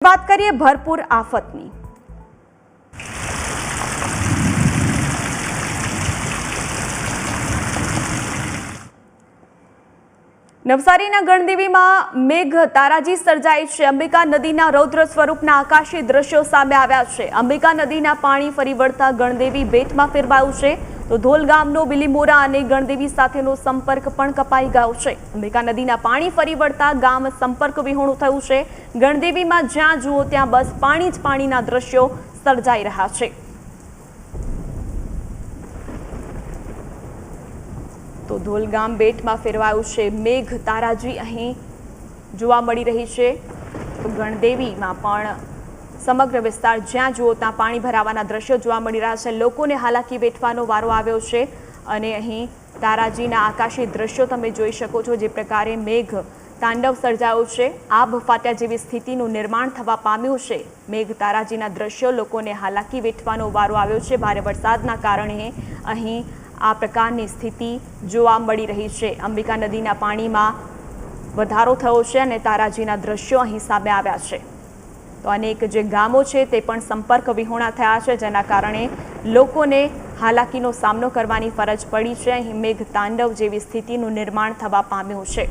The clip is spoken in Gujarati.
વાત કરીએ ભરપૂર આફતની। નવસારીના ગણદેવીમાં મેઘ તારાજી સર્જાઈ છે। અંબિકા નદીના રૌદ્ર સ્વરૂપના આકાશી દ્રશ્યો સામે આવ્યા છે। અંબિકા નદીના પાણી ફરી વળતા ગણદેવી બેટમાં ફેરવાયું છે, તો ધોલ ગામનો બિલીમોરા અને ગણદેવી સાથેનો સંપર્ક પણ કપાઈ ગયો છે। અંબિકા નદીના પાણી ફરી વળતા ગામ સંપર્ક વિહોણું થયું છે। ગણદેવીમાં જ્યાં જુઓ ત્યાં બસ પાણી જ પાણીના દ્રશ્યો સર્જાઈ રહ્યા છે। તો ધોલ ગામ બેટમાં ફેરવાયું છે। મેઘ તારાજી અહીં જોવા મળી રહી છે। તો ગણદેવીમાં પણ સમગ્ર વિસ્તાર જ્યાં જુઓ ત્યાં પાણી ભરાવાના દ્રશ્યો જોવા મળી રહ્યા છે। લોકોને હાલાકી વેઠવાનો વારો આવ્યો છે અને અહીં તારાજીના આકાશી દ્રશ્યો તમે જોઈ શકો છો। જે પ્રકારે મેઘ તાંડવ સર્જાયો છે, આભ ફાટ્યા જેવી સ્થિતિનું નિર્માણ થવા પામ્યું છે। મેઘ તારાજીના દ્રશ્યો લોકોને હાલાકી વેઠવાનો વારો આવ્યો છે। ભારે વરસાદના કારણે અહીં આ પ્રકારની સ્થિતિ જોવા મળી રહી છે। અંબિકા નદીના પાણીમાં વધારો થયો છે અને તારાજીના દ્રશ્યો અહીં સામે આવ્યા છે। તો અનેક જે ગામો છે તે પણ સંપર્ક વિહોણા થયા છે, જેના કારણે લોકોને હાલાકીનો સામનો કરવાની ફરજ પડી છે। અહીં મેઘ તાંડવ જેવી સ્થિતિનું નિર્માણ થવા પામ્યું છે।